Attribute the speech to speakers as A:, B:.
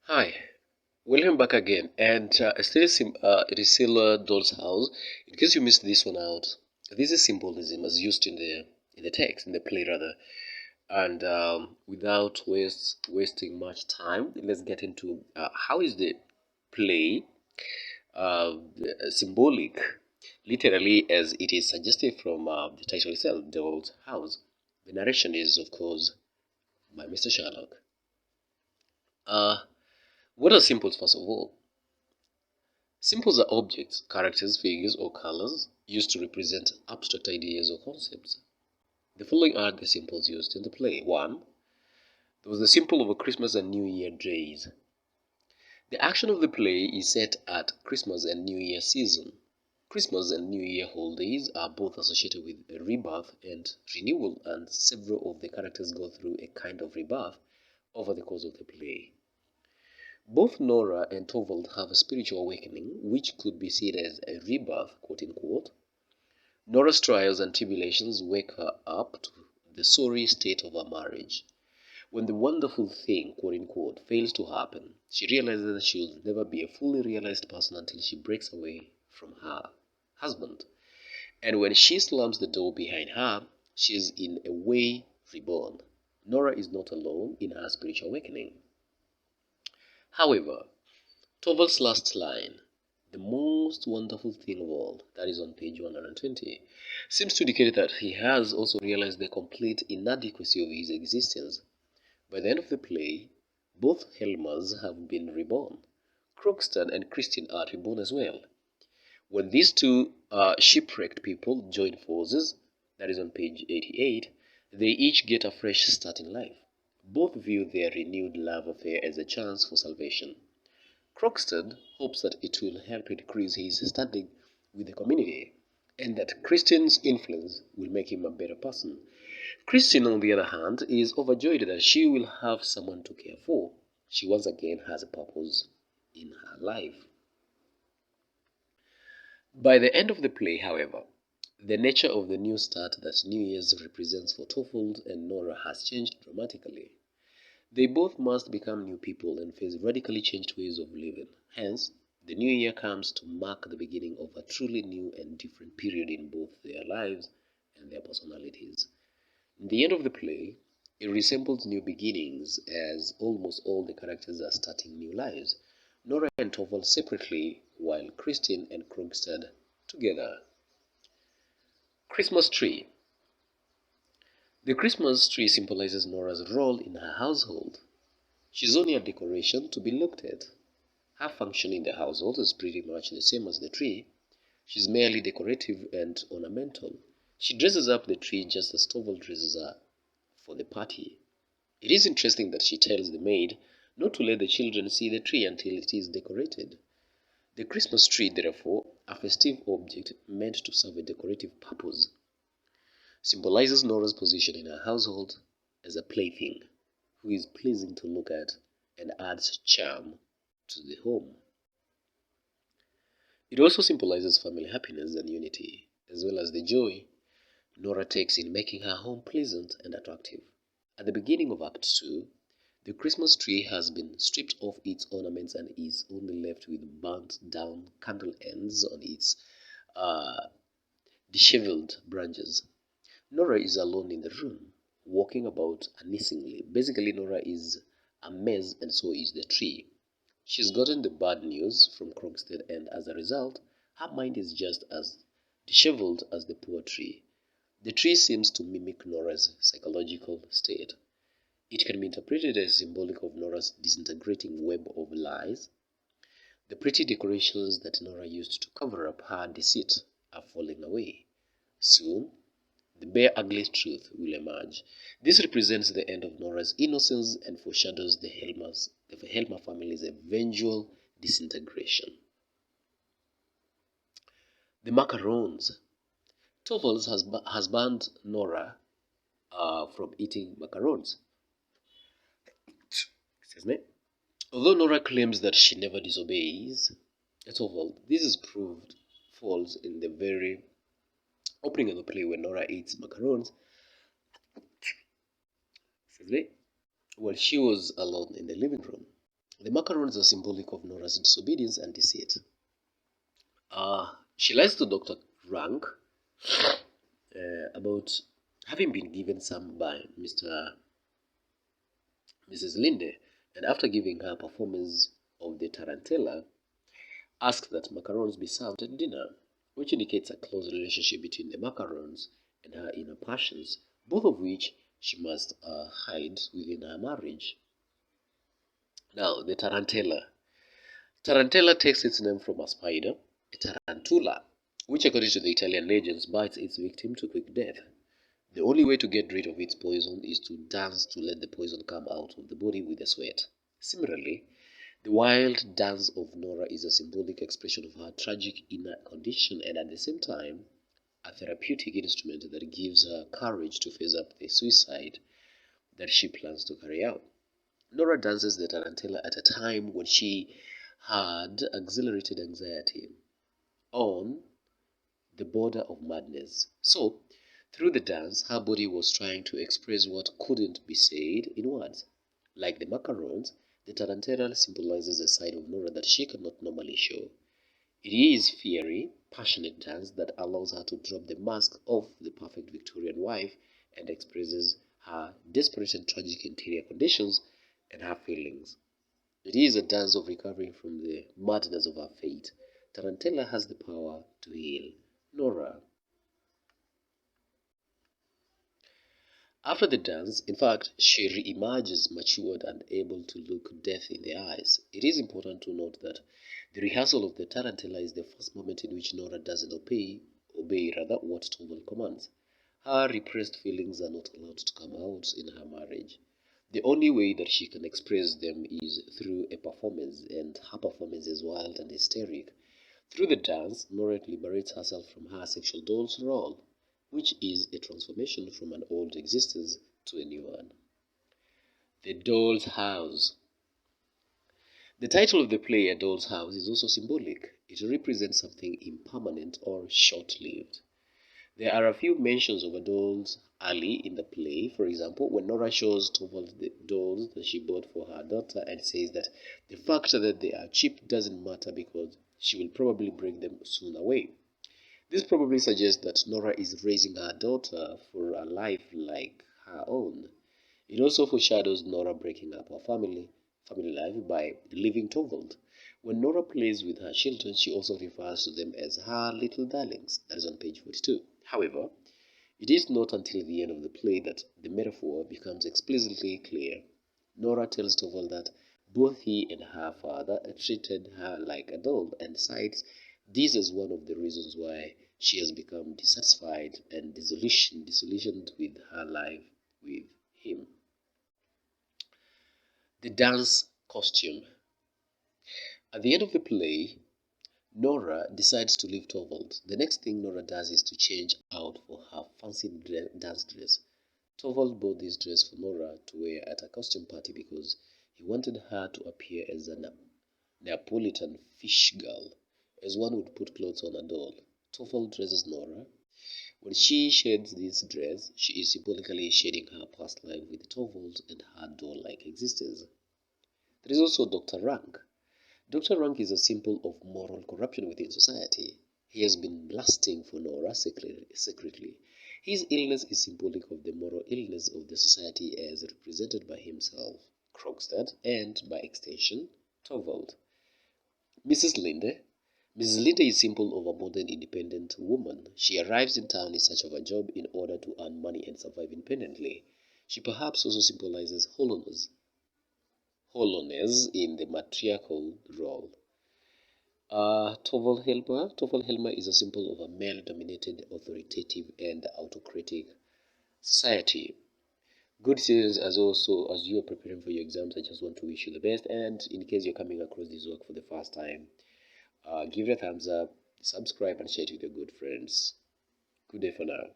A: Hi, welcome back again. And it is still Doll's House. In case you missed this one out, this is symbolism as used in the text, in the play rather. And without wasting much time, let's get into how is the play symbolic, literally as it is suggested from the title itself, Doll's House. The narration is, of course, by Mr. Sherlock. Uh, what are symbols, first of all? Symbols are objects, characters, figures, or colors used to represent abstract ideas or concepts. The following are the symbols used in the play. 1. There was the symbol of a Christmas and New Year days. The action of the play is set at Christmas and New Year season. Christmas and New Year holidays are both associated with a rebirth and renewal, and several of the characters go through a kind of rebirth over the course of the play. Both Nora and Torvald have a spiritual awakening, which could be seen as a rebirth, quote unquote. Nora's trials and tribulations wake her up to the sorry state of her marriage. When the wonderful thing, quote unquote, fails to happen, she realizes that she will never be a fully realized person until she breaks away from her husband. And when she slams the door behind her, she is in a way reborn. Nora is not alone in her spiritual awakening. However, Torvald's last line, the most wonderful thing of all, that is on page 120, seems to indicate that he has also realized the complete inadequacy of his existence. By the end of the play, both Helmers have been reborn. Krogstad and Christine are reborn as well. When these two shipwrecked people join forces, that is on page 88, they each get a fresh start in life. Both view their renewed love affair as a chance for salvation. Krogstad hopes that it will help increase his standing with the community and that Christian's influence will make him a better person. Christian, on the other hand, is overjoyed that she will have someone to care for. She once again has a purpose in her life. By the end of the play, however, the nature of the new start that New Year's represents for Torvald and Nora has changed dramatically. They both must become new people and face radically changed ways of living. Hence, the new year comes to mark the beginning of a truly new and different period in both their lives and their personalities. In the end of the play, it resembles new beginnings as almost all the characters are starting new lives. Nora and Torvald separately, while Christine and Krogstad together. Christmas tree. The Christmas tree symbolizes Nora's role in her household. She's only a decoration to be looked at. Her function in the household is pretty much the same as the tree. She's merely decorative and ornamental. She dresses up the tree just as Torvald dresses her for the party. It is interesting that she tells the maid not to let the children see the tree until it is decorated. The Christmas tree, therefore, a festive object meant to serve a decorative purpose, symbolizes Nora's position in her household as a plaything who is pleasing to look at and adds charm to the home. It also symbolizes family happiness and unity, as well as the joy Nora takes in making her home pleasant and attractive. At the beginning of Act 2, the Christmas tree has been stripped of its ornaments and is only left with burnt down candle ends on its uh, disheveled branches. Nora is alone in the room, walking about uneasily. Basically, Nora is a mess, and so is the tree. She's gotten the bad news from Krogstad, and as a result, her mind is just as disheveled as the poor tree. The tree seems to mimic Nora's psychological state. It can be interpreted as symbolic of Nora's disintegrating web of lies. The pretty decorations that Nora used to cover up her deceit are falling away. Soon, the bare ugly truth will emerge. This represents the end of Nora's innocence and foreshadows the Helmer family's eventual disintegration. The macarons. Torvalds has banned Nora from eating macarons. Excuse me. Although Nora claims that she never disobeys Torvald, this is proved false in the very opening of the play when Nora eats macarons. Excuse me. While she was alone in the living room. The macarons are symbolic of Nora's disobedience and deceit. She lies to Dr. Rank about having been given some by Mrs. Linde, and after giving her a performance of the Tarantula, asked that macarons be served at dinner, which indicates a close relationship between the macarons and her inner passions, both of which she must hide within her marriage. Now, the Tarantula. Tarantula takes its name from a spider, a tarantula, which according to the Italian legends bites its victim to quick death. The only way to get rid of its poison is to dance to let the poison come out of the body with a sweat. Similarly, the wild dance of Nora is a symbolic expression of her tragic inner condition and at the same time a therapeutic instrument that gives her courage to face up the suicide that she plans to carry out. Nora dances the tarantula at a time when she had accelerated anxiety on the border of madness. So, through the dance, her body was trying to express what couldn't be said in words. Like the macarons, the tarantella symbolizes a side of Nora that she cannot normally show. It is fiery, passionate dance that allows her to drop the mask of the perfect Victorian wife and expresses her desperate and tragic interior conditions and her feelings. It is a dance of recovering from the madness of her fate. Tarantella has the power to heal Nora. After the dance, in fact, she re-emerges matured and able to look death in the eyes. It is important to note that the rehearsal of the tarantella is the first moment in which Nora doesn't obey rather what Torvald commands. Her repressed feelings are not allowed to come out in her marriage. The only way that she can express them is through a performance, and her performance is wild and hysteric. Through the dance, Nora liberates herself from her sexual doll's role, which is a transformation from an old existence to a new one. The Doll's House. The title of the play, A Doll's House, is also symbolic. It represents something impermanent or short-lived. There are a few mentions of a dolls early in the play. For example, when Nora shows Torvald the dolls that she bought for her daughter and says that the fact that they are cheap doesn't matter because she will probably bring them soon away. This probably suggests that Nora is raising her daughter for a life like her own. It also foreshadows Nora breaking up her family life by leaving Torvald. When Nora plays with her children, she also refers to them as her little darlings. That is on page 42. However, it is not until the end of the play that the metaphor becomes explicitly clear. Nora tells Torvald that both he and her father treated her like a doll and cites this is one of the reasons why she has become dissatisfied and disillusioned with her life with him. The dance costume. At the end of the play, Nora decides to leave Torvald. The next thing Nora does is to change out for her fancy dance dress. Torvald bought this dress for Nora to wear at a costume party because he wanted her to appear as a Neapolitan fish girl, as one would put clothes on a doll. Torvald dresses Nora. When she sheds this dress, she is symbolically shedding her past life with Torvald and her doll-like existence. There is also Dr. Rank. Dr. Rank is a symbol of moral corruption within society. He has been lusting for Nora secretly. His illness is symbolic of the moral illness of the society as represented by himself, Krogstad, and, by extension, Torvald. Mrs. Linde. Mrs. Linde is symbol of a modern independent woman. She arrives in town in search of a job in order to earn money and survive independently. She perhaps also symbolizes hollowness in the matriarchal role. Torvald Helmer is a symbol of a male-dominated, authoritative, and autocratic society. Good students, as you are preparing for your exams, I just want to wish you the best. And in case you're coming across this work for the first time, give it a thumbs up, subscribe, and share it with your good friends. Good day for now.